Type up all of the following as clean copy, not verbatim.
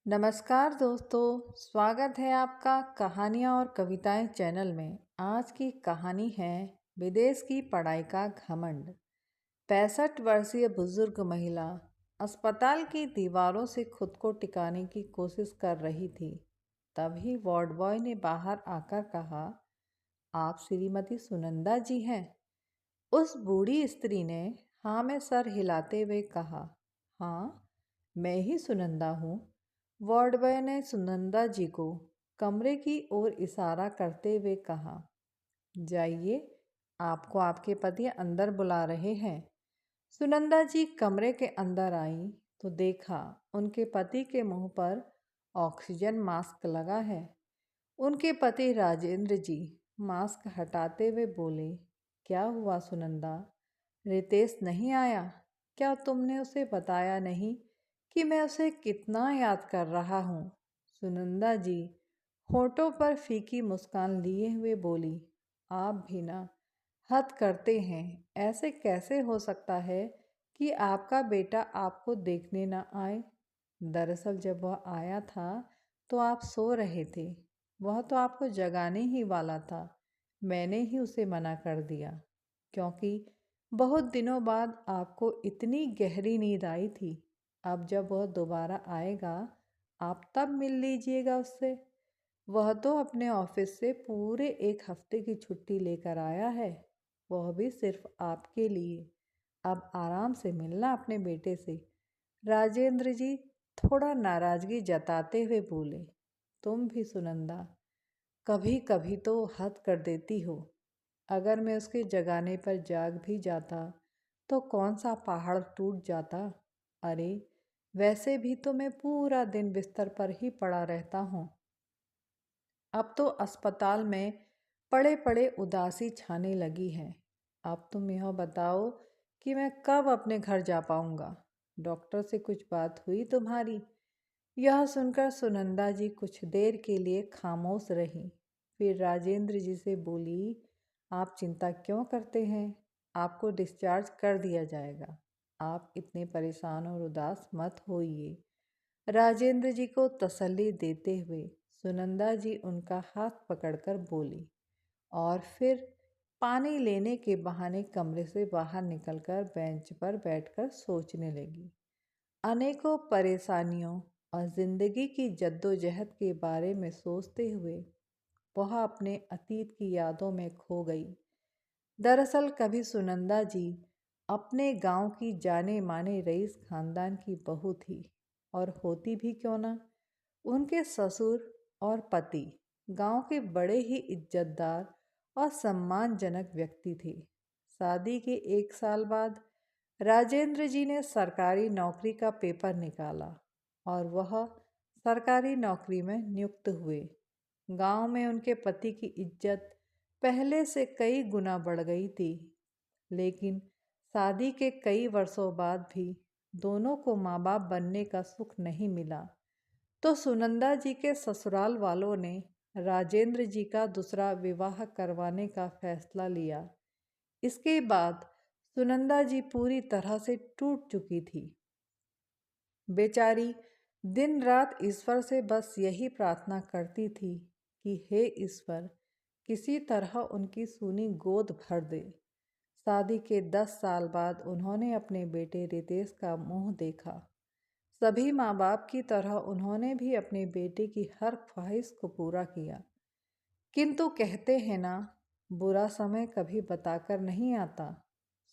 नमस्कार दोस्तों, स्वागत है आपका कहानियाँ और कविताएं चैनल में। आज की कहानी है विदेश की पढ़ाई का घमंड। 65 वर्षीय बुजुर्ग महिला अस्पताल की दीवारों से खुद को टिकाने की कोशिश कर रही थी। तभी वार्ड बॉय ने बाहर आकर कहा, आप श्रीमती सुनंदा जी हैं? उस बूढ़ी स्त्री ने हाँ में सर हिलाते हुए कहा, हाँ, मैं ही सुनंदा हूँ। वार्ड बॉय ने सुनंदा जी को कमरे की ओर इशारा करते हुए कहा, जाइए, आपको आपके पति अंदर बुला रहे हैं। सुनंदा जी कमरे के अंदर आई तो देखा उनके पति के मुंह पर ऑक्सीजन मास्क लगा है। उनके पति राजेंद्र जी मास्क हटाते हुए बोले, क्या हुआ सुनंदा? रितेश नहीं आया? क्या तुमने उसे बताया नहीं कि मैं उसे कितना याद कर रहा हूँ? सुनंदा जी होठों पर फीकी मुस्कान लिए हुए बोली, आप भी ना हद करते हैं। ऐसे कैसे हो सकता है कि आपका बेटा आपको देखने ना आए? दरअसल जब वह आया था तो आप सो रहे थे। वह तो आपको जगाने ही वाला था। मैंने ही उसे मना कर दिया, क्योंकि बहुत दिनों बाद आपको इतनी गहरी नींद आई थी। अब जब वह दोबारा आएगा आप तब मिल लीजिएगा उससे। वह तो अपने ऑफिस से पूरे 1 हफ्ते की छुट्टी लेकर आया है, वह भी सिर्फ आपके लिए। अब आराम से मिलना अपने बेटे से। राजेंद्र जी थोड़ा नाराजगी जताते हुए बोले, तुम भी सुनंदा कभी कभी तो हद कर देती हो। अगर मैं उसके जगाने पर जाग भी जाता तो कौन सा पहाड़ टूट जाता। अरे, वैसे भी तो मैं पूरा दिन बिस्तर पर ही पड़ा रहता हूँ। अब तो अस्पताल में पड़े पड़े उदासी छाने लगी है। अब तुम यह बताओ कि मैं कब अपने घर जा पाऊंगा? डॉक्टर से कुछ बात हुई तुम्हारी? यह सुनकर सुनंदा जी कुछ देर के लिए खामोश रही। फिर राजेंद्र जी से बोली, आप चिंता क्यों करते हैं? आपको डिस्चार्ज कर दिया जाएगा। आप इतने परेशान और उदास मत होइए। राजेंद्र जी को तसल्ली देते हुए सुनंदा जी उनका हाथ पकड़कर बोली, और फिर पानी लेने के बहाने कमरे से बाहर निकलकर बेंच पर बैठकर सोचने लगी। अनेकों परेशानियों और जिंदगी की जद्दोजहद के बारे में सोचते हुए वह अपने अतीत की यादों में खो गई। दरअसल कभी सुनंदा जी अपने गांव की जाने माने रईस खानदान की बहू थी, और होती भी क्यों ना। उनके ससुर और पति गांव के बड़े ही इज्जतदार और सम्मानजनक व्यक्ति थे। शादी के 1 साल बाद राजेंद्र जी ने सरकारी नौकरी का पेपर निकाला और वह सरकारी नौकरी में नियुक्त हुए। गांव में उनके पति की इज्जत पहले से कई गुना बढ़ गई थी। लेकिन शादी के कई वर्षों बाद भी दोनों को माँ बाप बनने का सुख नहीं मिला, तो सुनंदा जी के ससुराल वालों ने राजेंद्र जी का दूसरा विवाह करवाने का फैसला लिया। इसके बाद सुनंदा जी पूरी तरह से टूट चुकी थी। बेचारी दिन रात ईश्वर से बस यही प्रार्थना करती थी कि हे ईश्वर, किसी तरह उनकी सूनी गोद भर दे। शादी के 10 साल बाद उन्होंने अपने बेटे रितेश का मुंह देखा। सभी माँ बाप की तरह उन्होंने भी अपने बेटे की हर ख्वाहिश को पूरा किया। किंतु कहते हैं ना, बुरा समय कभी बताकर नहीं आता।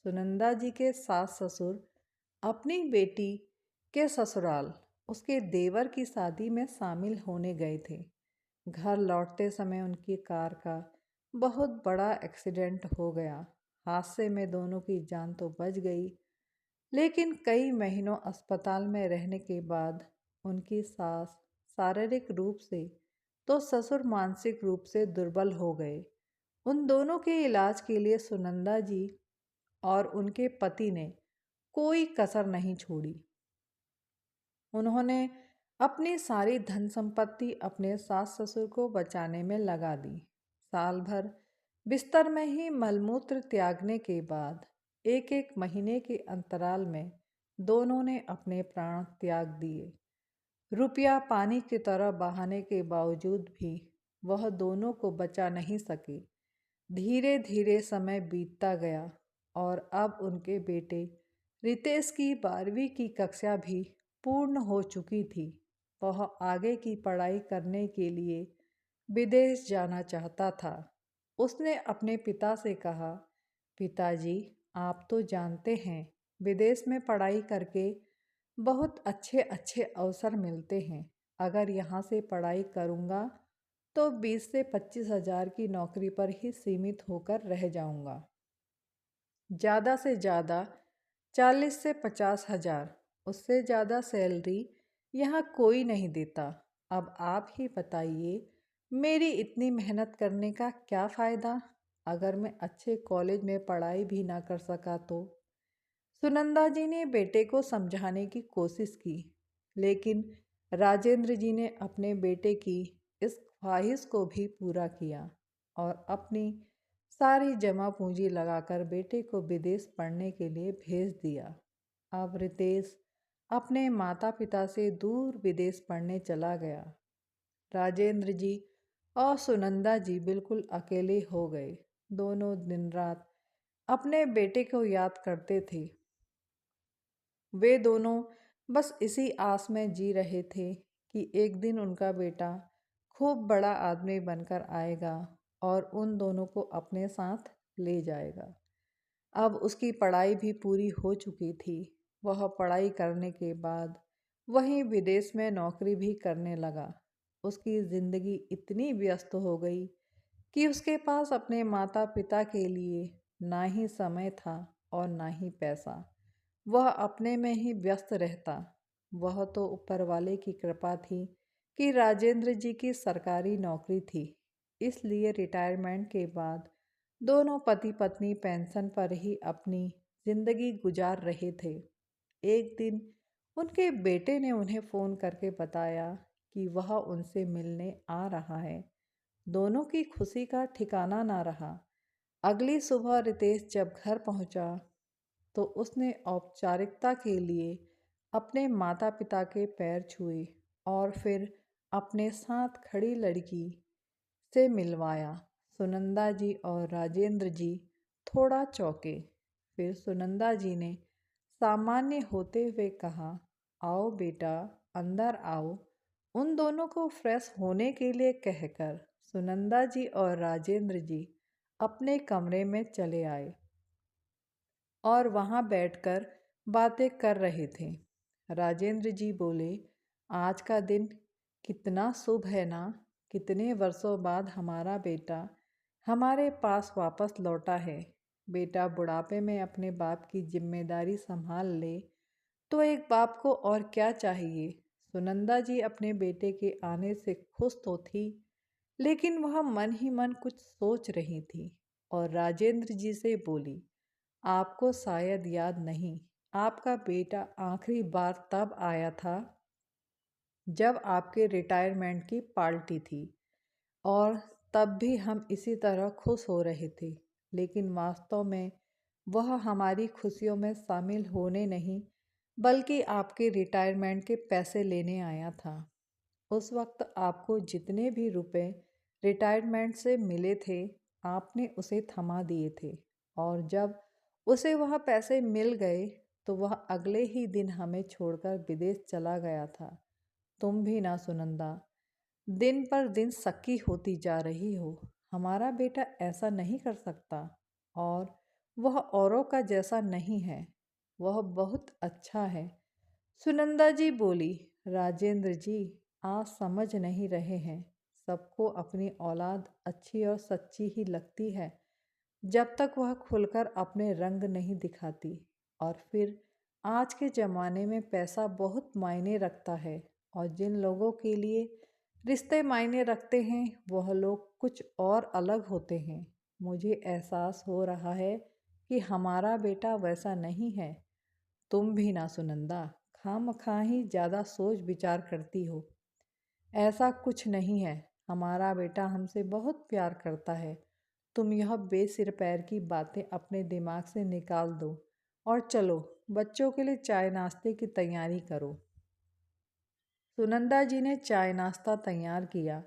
सुनंदा जी के सास ससुर अपनी बेटी के ससुराल उसके देवर की शादी में शामिल होने गए थे। घर लौटते समय उनकी कार का बहुत बड़ा एक्सीडेंट हो गया। हादसे में दोनों की जान तो बच गई, लेकिन कई महीनों अस्पताल में रहने के बाद उनकी सास शारीरिक रूप से तो ससुर मानसिक रूप से दुर्बल हो गए। उन दोनों के इलाज के लिए सुनंदा जी और उनके पति ने कोई कसर नहीं छोड़ी। उन्होंने अपनी सारी धन संपत्ति अपने सास ससुर को बचाने में लगा दी। साल भर बिस्तर में ही मलमूत्र त्यागने के बाद 1-1 महीने के अंतराल में दोनों ने अपने प्राण त्याग दिए। रुपया पानी की तरह बहाने के बावजूद भी वह दोनों को बचा नहीं सकी। धीरे धीरे समय बीतता गया और अब उनके बेटे रितेश की 12वीं की कक्षा भी पूर्ण हो चुकी थी। वह आगे की पढ़ाई करने के लिए विदेश जाना चाहता था। उसने अपने पिता से कहा, पिताजी, आप तो जानते हैं विदेश में पढ़ाई करके बहुत अच्छे अच्छे अवसर मिलते हैं। अगर यहाँ से पढ़ाई करूँगा तो 20 से 25 हज़ार की नौकरी पर ही सीमित होकर रह जाऊँगा। ज़्यादा से ज़्यादा 40 से 50 हज़ार, उससे ज़्यादा सैलरी यहाँ कोई नहीं देता। अब आप ही बताइए, मेरी इतनी मेहनत करने का क्या फ़ायदा अगर मैं अच्छे कॉलेज में पढ़ाई भी ना कर सका तो। सुनंदा जी ने बेटे को समझाने की कोशिश की, लेकिन राजेंद्र जी ने अपने बेटे की इस ख्वाहिश को भी पूरा किया और अपनी सारी जमा पूंजी लगाकर बेटे को विदेश पढ़ने के लिए भेज दिया। अब रितेश अपने माता पिता से दूर विदेश पढ़ने चला गया। राजेंद्र जी और सुनंदा जी बिल्कुल अकेले हो गए। दोनों दिन रात अपने बेटे को याद करते थे। वे दोनों बस इसी आस में जी रहे थे कि एक दिन उनका बेटा खूब बड़ा आदमी बनकर आएगा और उन दोनों को अपने साथ ले जाएगा। अब उसकी पढ़ाई भी पूरी हो चुकी थी। वह पढ़ाई करने के बाद वहीं विदेश में नौकरी भी करने लगा। उसकी ज़िंदगी इतनी व्यस्त हो गई कि उसके पास अपने माता पिता के लिए ना ही समय था और ना ही पैसा। वह अपने में ही व्यस्त रहता। वह तो ऊपर वाले की कृपा थी कि राजेंद्र जी की सरकारी नौकरी थी, इसलिए रिटायरमेंट के बाद दोनों पति पत्नी पेंशन पर ही अपनी जिंदगी गुजार रहे थे। एक दिन उनके बेटे ने उन्हें फ़ोन करके बताया कि वह उनसे मिलने आ रहा है। दोनों की खुशी का ठिकाना ना रहा। अगली सुबह रितेश जब घर पहुंचा तो उसने औपचारिकता के लिए अपने माता पिता के पैर छुए और फिर अपने साथ खड़ी लड़की से मिलवाया। सुनंदा जी और राजेंद्र जी थोड़ा चौंके। फिर सुनंदा जी ने सामान्य होते हुए कहा, आओ बेटा, अंदर आओ। उन दोनों को फ्रेश होने के लिए कहकर सुनंदा जी और राजेंद्र जी अपने कमरे में चले आए और वहाँ बैठकर बातें कर रहे थे। राजेंद्र जी बोले, आज का दिन कितना शुभ है ना। कितने वर्षों बाद हमारा बेटा हमारे पास वापस लौटा है। बेटा बुढ़ापे में अपने बाप की जिम्मेदारी संभाल ले तो एक बाप को और क्या चाहिए। सुनंदा जी अपने बेटे के आने से खुश तो थी, लेकिन वह मन ही मन कुछ सोच रही थी और राजेंद्र जी से बोली, आपको शायद याद नहीं, आपका बेटा आखिरी बार तब आया था जब आपके रिटायरमेंट की पार्टी थी और तब भी हम इसी तरह खुश हो रहे थे, लेकिन वास्तव में वह हमारी खुशियों में शामिल होने नहीं बल्कि आपके रिटायरमेंट के पैसे लेने आया था। उस वक्त आपको जितने भी रुपए रिटायरमेंट से मिले थे आपने उसे थमा दिए थे और जब उसे वह पैसे मिल गए तो वह अगले ही दिन हमें छोड़कर विदेश चला गया था। तुम भी ना सुनंदा, दिन पर दिन सक्की होती जा रही हो। हमारा बेटा ऐसा नहीं कर सकता और वह औरों का जैसा नहीं है। वह बहुत अच्छा है। सुनंदा जी बोली, राजेंद्र जी, आप समझ नहीं रहे हैं। सबको अपनी औलाद अच्छी और सच्ची ही लगती है जब तक वह खुलकर अपने रंग नहीं दिखाती। और फिर आज के ज़माने में पैसा बहुत मायने रखता है और जिन लोगों के लिए रिश्ते मायने रखते हैं वह लोग कुछ और अलग होते हैं। मुझे एहसास हो रहा है कि हमारा बेटा वैसा नहीं है। तुम भी ना सुनंदा, खामखा ही ज़्यादा सोच विचार करती हो। ऐसा कुछ नहीं है। हमारा बेटा हमसे बहुत प्यार करता है। तुम यह बेसिर पैर की बातें अपने दिमाग से निकाल दो और चलो बच्चों के लिए चाय नाश्ते की तैयारी करो। सुनंदा जी ने चाय नाश्ता तैयार किया।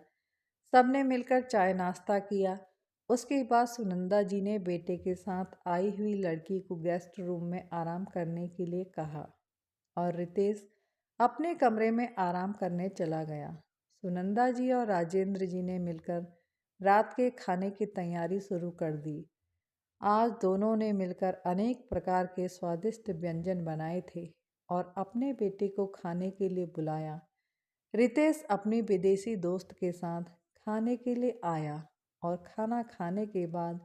सबने मिलकर चाय नाश्ता किया। उसके बाद सुनंदा जी ने बेटे के साथ आई हुई लड़की को गेस्ट रूम में आराम करने के लिए कहा और रितेश अपने कमरे में आराम करने चला गया। सुनंदा जी और राजेंद्र जी ने मिलकर रात के खाने की तैयारी शुरू कर दी। आज दोनों ने मिलकर अनेक प्रकार के स्वादिष्ट व्यंजन बनाए थे और अपने बेटे को खाने के लिए बुलाया। रितेश अपनी विदेशी दोस्त के साथ खाने के लिए आया और खाना खाने के बाद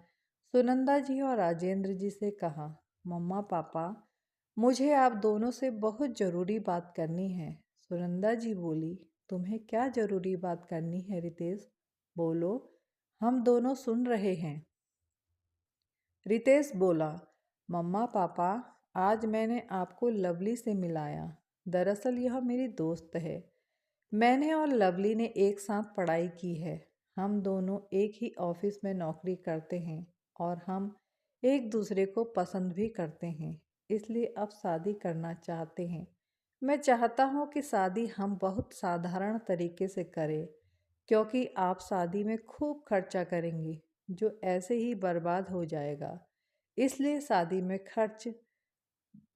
सुनंदा जी और राजेंद्र जी से कहा, मम्मा पापा, मुझे आप दोनों से बहुत ज़रूरी बात करनी है। सुनंदा जी बोली, तुम्हें क्या ज़रूरी बात करनी है रितेश? बोलो, हम दोनों सुन रहे हैं। रितेश बोला, मम्मा पापा, आज मैंने आपको लवली से मिलाया। दरअसल यह मेरी दोस्त है। मैंने और लवली ने एक साथ पढ़ाई की है। हम दोनों एक ही ऑफिस में नौकरी करते हैं और हम एक दूसरे को पसंद भी करते हैं, इसलिए अब शादी करना चाहते हैं। मैं चाहता हूँ कि शादी हम बहुत साधारण तरीके से करें, क्योंकि आप शादी में खूब खर्चा करेंगी जो ऐसे ही बर्बाद हो जाएगा। इसलिए शादी में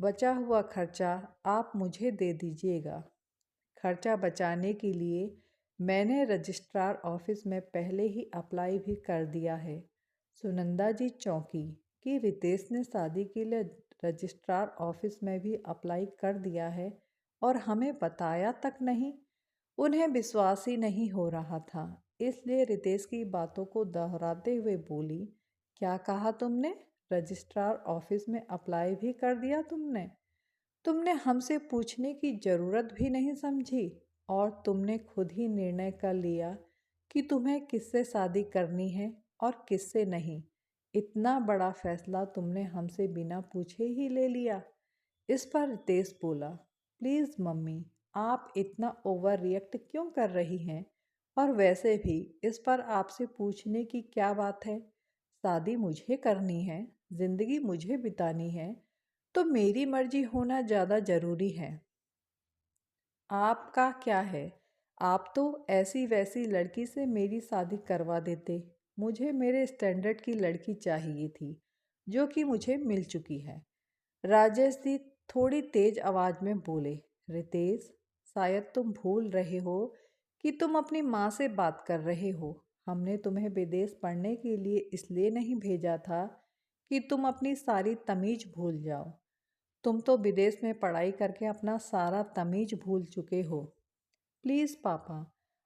बचा हुआ खर्चा आप मुझे दे दीजिएगा। खर्चा बचाने के लिए मैंने रजिस्ट्रार ऑफिस में पहले ही अप्लाई भी कर दिया है। सुनंदा जी चौंकी कि रितेश ने शादी के लिए रजिस्ट्रार ऑफिस में भी अप्लाई कर दिया है और हमें बताया तक नहीं। उन्हें विश्वास ही नहीं हो रहा था, इसलिए रितेश की बातों को दोहराते हुए बोली, क्या कहा तुमने? रजिस्ट्रार ऑफिस में अप्लाई भी कर दिया तुमने? तुमने हमसे पूछने की ज़रूरत भी नहीं समझी और तुमने खुद ही निर्णय कर लिया कि तुम्हें किससे शादी करनी है और किससे नहीं। इतना बड़ा फैसला तुमने हमसे बिना पूछे ही ले लिया। इस पर रितेश बोला, प्लीज़ मम्मी, आप इतना ओवर रिएक्ट क्यों कर रही हैं? और वैसे भी इस पर आपसे पूछने की क्या बात है? शादी मुझे करनी है, ज़िंदगी मुझे बितानी है, तो मेरी मर्जी होना ज़्यादा ज़रूरी है। आपका क्या है? आप तो ऐसी वैसी लड़की से मेरी शादी करवा देते। मुझे मेरे स्टैंडर्ड की लड़की चाहिए थी, जो कि मुझे मिल चुकी है। राजेश जी थोड़ी तेज आवाज़ में बोले, रितेश, शायद तुम भूल रहे हो कि तुम अपनी माँ से बात कर रहे हो। हमने तुम्हें विदेश पढ़ने के लिए इसलिए नहीं भेजा था कि तुम अपनी सारी तमीज़ भूल जाओ। तुम तो विदेश में पढ़ाई करके अपना सारा तमीज़ भूल चुके हो। प्लीज़ पापा,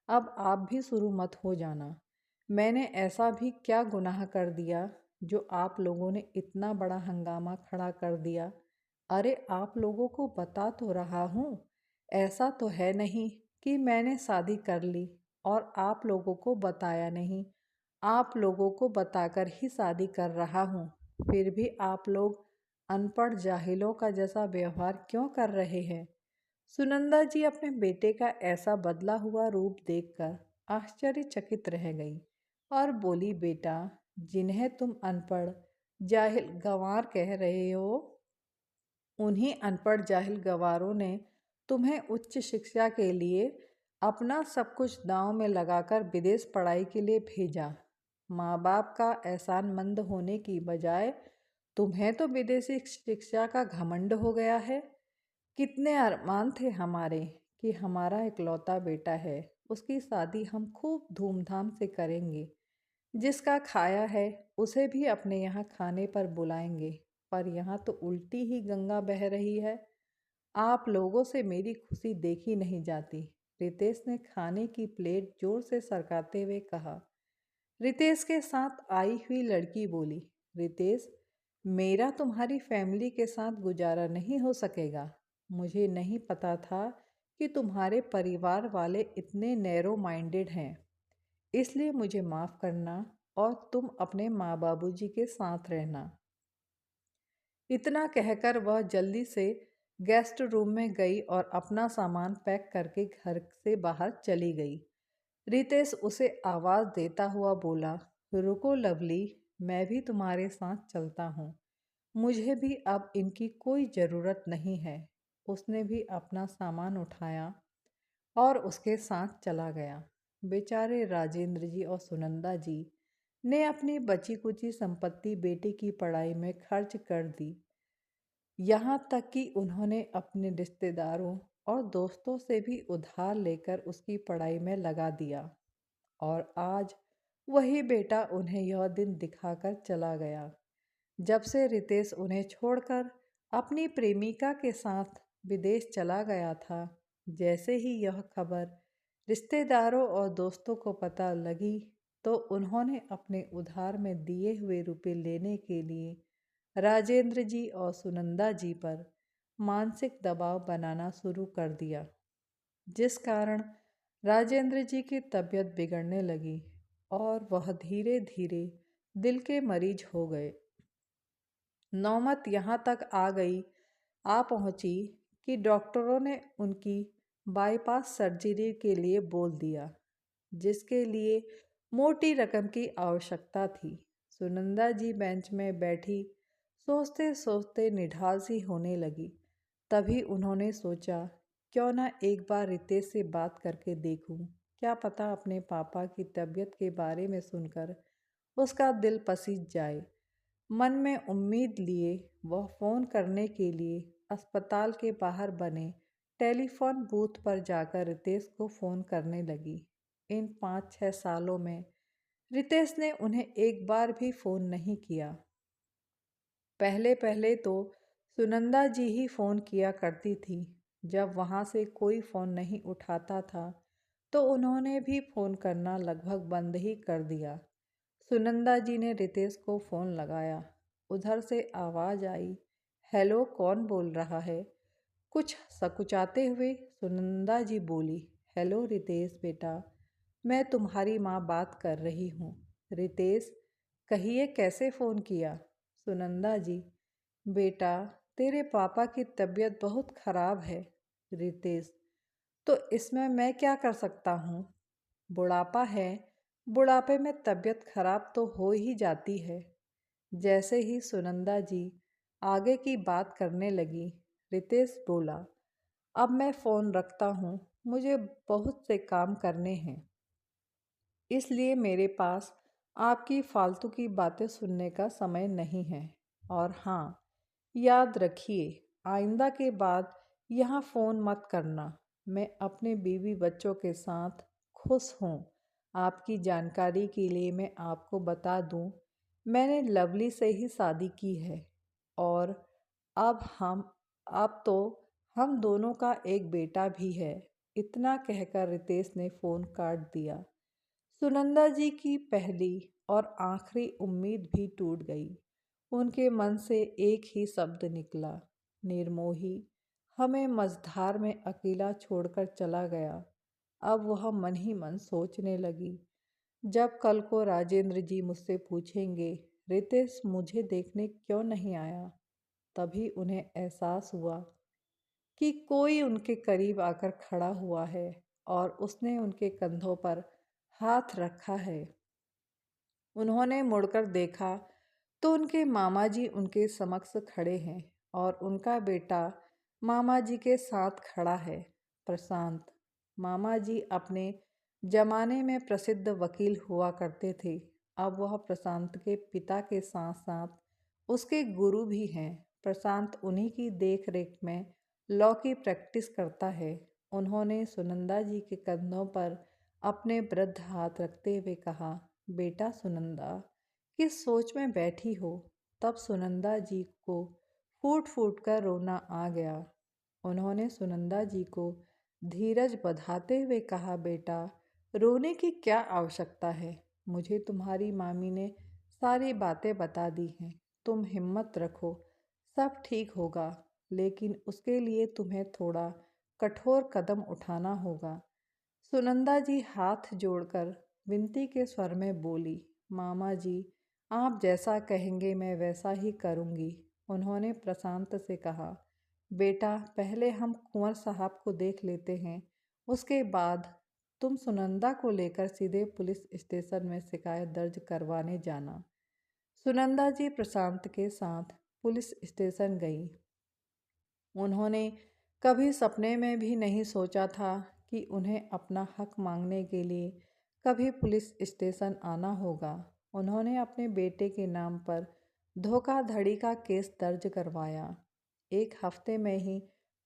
अब आप भी शुरू मत हो जाना। मैंने ऐसा भी क्या गुनाह कर दिया जो आप लोगों ने इतना बड़ा हंगामा खड़ा कर दिया? अरे आप लोगों को बता तो रहा हूँ। ऐसा तो है नहीं कि मैंने शादी कर ली और आप लोगों को बताया नहीं। आप लोगों को बताकर ही शादी कर रहा हूँ। फिर भी आप लोग अनपढ़ जाहिलों का जैसा व्यवहार क्यों कर रहे हैं? सुनंदा जी अपने बेटे का ऐसा बदला हुआ रूप देखकर आश्चर्यचकित रह गई और बोली, बेटा, जिन्हें तुम अनपढ़ जाहिल गंवार कह रहे हो, उन्हीं अनपढ़ जाहिल गंवारों ने तुम्हें उच्च शिक्षा के लिए अपना सब कुछ दांव में लगाकर विदेश पढ़ाई के लिए भेजा। माँ बाप का एहसानमंद होने की बजाय तुम्हें तो विदेशी शिक्षा का घमंड हो गया है। कितने अरमान थे हमारे कि हमारा इकलौता बेटा है, उसकी शादी हम खूब धूमधाम से करेंगे। जिसका खाया है उसे भी अपने यहाँ खाने पर बुलाएंगे, पर यहाँ तो उल्टी ही गंगा बह रही है। आप लोगों से मेरी खुशी देखी नहीं जाती। रितेश ने खाने की प्लेट जोर से सरकाते हुए कहा। रितेश के साथ आई हुई लड़की बोली, रितेश, मेरा तुम्हारी फैमिली के साथ गुजारा नहीं हो सकेगा। मुझे नहीं पता था कि तुम्हारे परिवार वाले इतने नैरो माइंडेड हैं, इसलिए मुझे माफ़ करना और तुम अपने माँ बाबूजी के साथ रहना। इतना कहकर वह जल्दी से गेस्ट रूम में गई और अपना सामान पैक करके घर से बाहर चली गई। रितेश उसे आवाज़ देता हुआ बोला, रुको लवली, मैं भी तुम्हारे साथ चलता हूँ। मुझे भी अब इनकी कोई ज़रूरत नहीं है। उसने भी अपना सामान उठाया और उसके साथ चला गया। बेचारे राजेंद्र जी और सुनंदा जी ने अपनी बची कुची संपत्ति बेटे की पढ़ाई में खर्च कर दी। यहाँ तक कि उन्होंने अपने रिश्तेदारों और दोस्तों से भी उधार लेकर उसकी पढ़ाई में लगा दिया। और आज वही बेटा उन्हें यह दिन दिखाकर चला गया। जब से रितेश उन्हें छोड़कर अपनी प्रेमिका के साथ विदेश चला गया था, जैसे ही यह खबर रिश्तेदारों और दोस्तों को पता लगी, तो उन्होंने अपने उधार में दिए हुए रुपए लेने के लिए राजेंद्र जी और सुनंदा जी पर मानसिक दबाव बनाना शुरू कर दिया, जिस कारण राजेंद्र जी की तबीयत बिगड़ने लगी और वह धीरे धीरे दिल के मरीज हो गए। नौबत यहाँ तक आ पहुँची कि डॉक्टरों ने उनकी बाईपास सर्जरी के लिए बोल दिया, जिसके लिए मोटी रकम की आवश्यकता थी। सुनंदा जी बेंच में बैठी सोचते सोचते निढाल सी होने लगी। तभी उन्होंने सोचा, क्यों ना एक बार रितेश से बात करके देखूं। क्या पता अपने पापा की तबीयत के बारे में सुनकर उसका दिल पसीज जाए। मन में उम्मीद लिए वह फ़ोन करने के लिए अस्पताल के बाहर बने टेलीफोन बूथ पर जाकर रितेश को फ़ोन करने लगी। इन 5-6 सालों में रितेश ने उन्हें एक बार भी फ़ोन नहीं किया। पहले पहले तो सुनंदा जी ही फ़ोन किया करती थी। जब वहाँ से कोई फ़ोन नहीं उठाता था, तो उन्होंने भी फ़ोन करना लगभग बंद ही कर दिया। सुनंदा जी ने रितेश को फ़ोन लगाया। उधर से आवाज़ आई, हेलो, कौन बोल रहा है? कुछ सकुचाते हुए सुनंदा जी बोली, हेलो रितेश बेटा, मैं तुम्हारी माँ बात कर रही हूँ। रितेश, कहिए कैसे फ़ोन किया? सुनंदा जी, बेटा, तेरे पापा की तबीयत बहुत ख़राब है। रितेश, तो इसमें मैं क्या कर सकता हूँ? बुढ़ापा है, बुढ़ापे में तबीयत खराब तो हो ही जाती है। जैसे ही सुनंदा जी आगे की बात करने लगी, रितेश बोला, अब मैं फ़ोन रखता हूँ, मुझे बहुत से काम करने हैं, इसलिए मेरे पास आपकी फालतू की बातें सुनने का समय नहीं है। और हाँ, याद रखिए, आइंदा के बाद यहाँ फ़ोन मत करना। मैं अपने बीवी बच्चों के साथ खुश हूँ। आपकी जानकारी के लिए मैं आपको बता दूँ, मैंने लवली से ही शादी की है और अब हम अब तो हम दोनों का एक बेटा भी है। इतना कहकर रितेश ने फ़ोन काट दिया। सुनंदा जी की पहली और आखिरी उम्मीद भी टूट गई। उनके मन से एक ही शब्द निकला, निर्मोही। हमें मझधार में अकेला छोड़कर चला गया। अब वह मन ही मन सोचने लगी, जब कल को राजेंद्र जी मुझसे पूछेंगे, रितेश मुझे देखने क्यों नहीं आया, तभी उन्हें एहसास हुआ कि कोई उनके करीब आकर खड़ा हुआ है और उसने उनके कंधों पर हाथ रखा है। उन्होंने मुड़कर देखा तो उनके मामा जी उनके समक्ष खड़े हैं और उनका बेटा मामा जी के साथ खड़ा है, प्रशांत। मामा जी अपने जमाने में प्रसिद्ध वकील हुआ करते थे। अब वह प्रशांत के पिता के साथ साथ उसके गुरु भी हैं। प्रशांत उन्हीं की देख रेख में लॉ की प्रैक्टिस करता है। उन्होंने सुनंदा जी के कंधों पर अपने वृद्ध हाथ रखते हुए कहा, बेटा सुनंदा, किस सोच में बैठी हो? तब सुनंदा जी को फूट फूट कर रोना आ गया। उन्होंने सुनंदा जी को धीरज बंधाते हुए कहा, बेटा, रोने की क्या आवश्यकता है? मुझे तुम्हारी मामी ने सारी बातें बता दी हैं। तुम हिम्मत रखो, सब ठीक होगा, लेकिन उसके लिए तुम्हें थोड़ा कठोर कदम उठाना होगा। सुनंदा जी हाथ जोड़कर विनती के स्वर में बोली, मामा जी, आप जैसा कहेंगे मैं वैसा ही करूँगी। उन्होंने प्रशांत से कहा, बेटा, पहले हम कुंवर साहब को देख लेते हैं, उसके बाद तुम सुनंदा को लेकर सीधे पुलिस स्टेशन में शिकायत दर्ज करवाने जाना। सुनंदा जी प्रशांत के साथ पुलिस स्टेशन गई। उन्होंने कभी सपने में भी नहीं सोचा था कि उन्हें अपना हक मांगने के लिए कभी पुलिस स्टेशन आना होगा। उन्होंने अपने बेटे के नाम पर धोखाधड़ी का केस दर्ज करवाया। एक हफ्ते में ही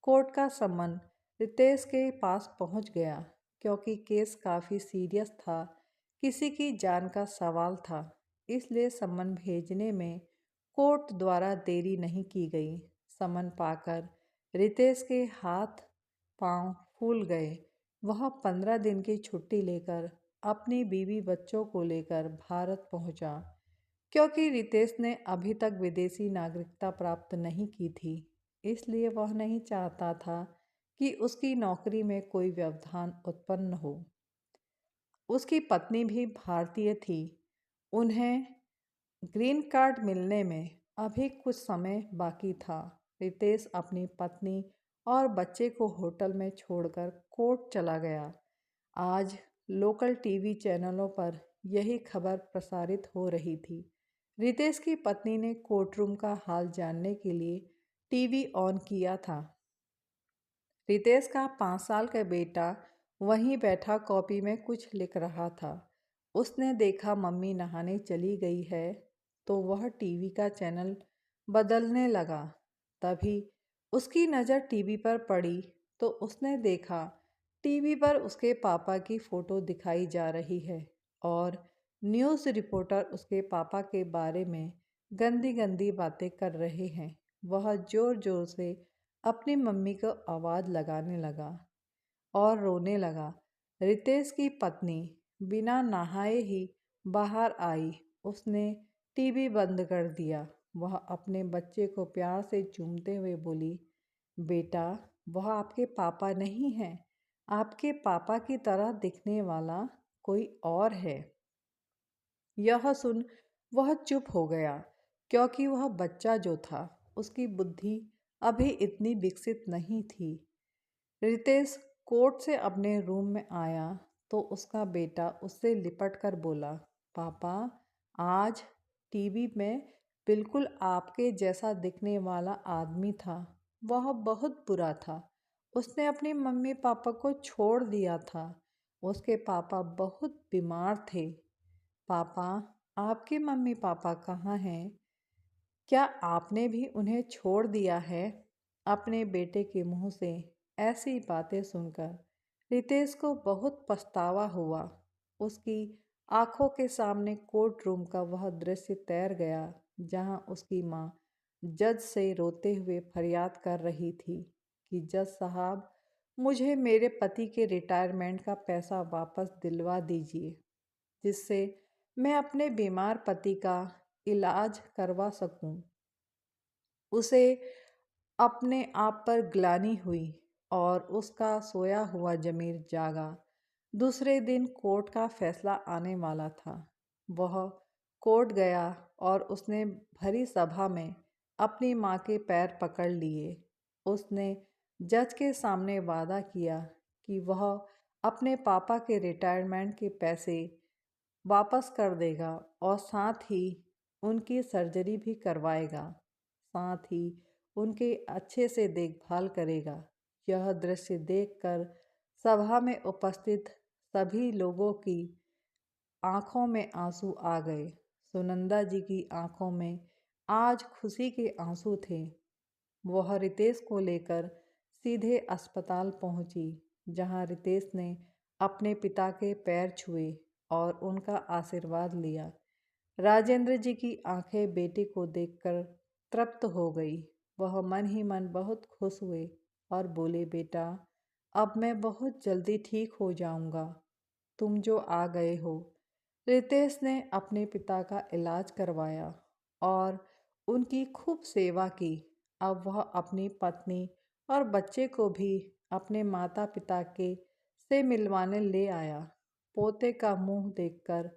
कोर्ट का सम्मन रितेश के पास पहुंच गया, क्योंकि केस काफ़ी सीरियस था, किसी की जान का सवाल था। इसलिए सम्मन भेजने में कोर्ट द्वारा देरी नहीं की गई। सम्मन पाकर रितेश के हाथ पांव फूल गए। वह 15 दिन की छुट्टी लेकर अपनी बीवी बच्चों को लेकर भारत पहुंचा, क्योंकि रितेश ने अभी तक विदेशी नागरिकता प्राप्त नहीं की थी। इसलिए वह नहीं चाहता था कि उसकी नौकरी में कोई व्यवधान उत्पन्न हो। उसकी पत्नी भी भारतीय थी। उन्हें ग्रीन कार्ड मिलने में अभी कुछ समय बाकी था। रितेश अपनी पत्नी और बच्चे को होटल में छोड़कर कोर्ट चला गया। आज लोकल टीवी चैनलों पर यही खबर प्रसारित हो रही थी। रितेश की पत्नी ने कोर्टरूम का हाल जानने के लिए टीवी ऑन किया था। रितेश का 5 साल का बेटा वहीं बैठा कॉपी में कुछ लिख रहा था। उसने देखा मम्मी नहाने चली गई है, तो वह टीवी का चैनल बदलने लगा। तभी उसकी नज़र टीवी पर पड़ी, तो उसने देखा टीवी पर उसके पापा की फ़ोटो दिखाई जा रही है और न्यूज़ रिपोर्टर उसके पापा के बारे में गंदी गंदी बातें कर रहे हैं। वह ज़ोर ज़ोर से अपनी मम्मी को आवाज़ लगाने लगा और रोने लगा। रितेश की पत्नी बिना नहाए ही बाहर आई। उसने टीवी बंद कर दिया। वह अपने बच्चे को प्यार से चूमते हुए बोली, बेटा, वह आपके पापा नहीं हैं। आपके पापा की तरह दिखने वाला कोई और है। यह सुन वह चुप हो गया, क्योंकि वह बच्चा जो था, उसकी बुद्धि अभी इतनी विकसित नहीं थी। रितेश कोर्ट से अपने रूम में आया तो उसका बेटा उससे लिपट कर बोला, पापा, आज टीवी में बिल्कुल आपके जैसा दिखने वाला आदमी था। वह बहुत बुरा था। उसने अपनी मम्मी पापा को छोड़ दिया था। उसके पापा बहुत बीमार थे। पापा, आपके मम्मी पापा कहाँ हैं? क्या आपने भी उन्हें छोड़ दिया है? अपने बेटे के मुंह से ऐसी बातें सुनकर रितेश को बहुत पछतावा हुआ। उसकी आंखों के सामने कोर्ट रूम का वह दृश्य तैर गया, जहां उसकी माँ जज से रोते हुए फरियाद कर रही थी कि जज साहब, मुझे मेरे पति के रिटायरमेंट का पैसा वापस दिलवा दीजिए, जिससे मैं अपने बीमार पति का इलाज करवा सकूं। उसे अपने आप पर ग्लानि हुई और उसका सोया हुआ ज़मीर जागा। दूसरे दिन कोर्ट का फैसला आने वाला था। वह कोर्ट गया और उसने भरी सभा में अपनी माँ के पैर पकड़ लिए। उसने जज के सामने वादा किया कि वह अपने पापा के रिटायरमेंट के पैसे वापस कर देगा और साथ ही उनकी सर्जरी भी करवाएगा, साथ ही उनके अच्छे से देखभाल करेगा। यह दृश्य देखकर सभा में उपस्थित सभी लोगों की आंखों में आंसू आ गए। सुनंदा जी की आंखों में आज खुशी के आंसू थे। वह रितेश को लेकर सीधे अस्पताल पहुंची, जहां रितेश ने अपने पिता के पैर छुए और उनका आशीर्वाद लिया। राजेंद्र जी की आंखें बेटे को देखकर तृप्त हो गई। वह मन ही मन बहुत खुश हुए और बोले, बेटा, अब मैं बहुत जल्दी ठीक हो जाऊंगा। तुम जो आ गए हो। रितेश ने अपने पिता का इलाज करवाया और उनकी खूब सेवा की। अब वह अपनी पत्नी और बच्चे को भी अपने माता पिता के से मिलवाने ले आया। पोते का मुंह देखकर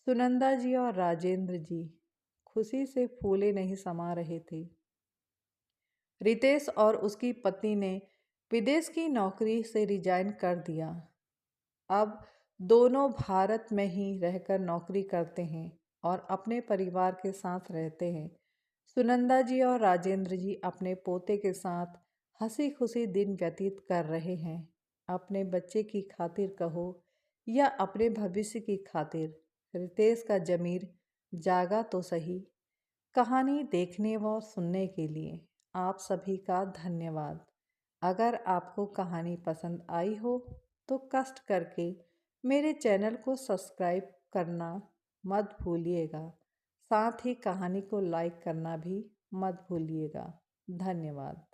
सुनंदा जी और राजेंद्र जी खुशी से फूले नहीं समा रहे थे। रितेश और उसकी पत्नी ने विदेश की नौकरी से रिजाइन कर दिया। अब दोनों भारत में ही रहकर नौकरी करते हैं और अपने परिवार के साथ रहते हैं। सुनंदा जी और राजेंद्र जी अपने पोते के साथ हंसी खुशी दिन व्यतीत कर रहे हैं। अपने बच्चे की खातिर कहो या अपने भविष्य की खातिर, रितेश का ज़मीर जागा तो सही। कहानी देखने व सुनने के लिए आप सभी का धन्यवाद। अगर आपको कहानी पसंद आई हो तो कष्ट करके मेरे चैनल को सब्सक्राइब करना मत भूलिएगा। साथ ही कहानी को लाइक करना भी मत भूलिएगा। धन्यवाद।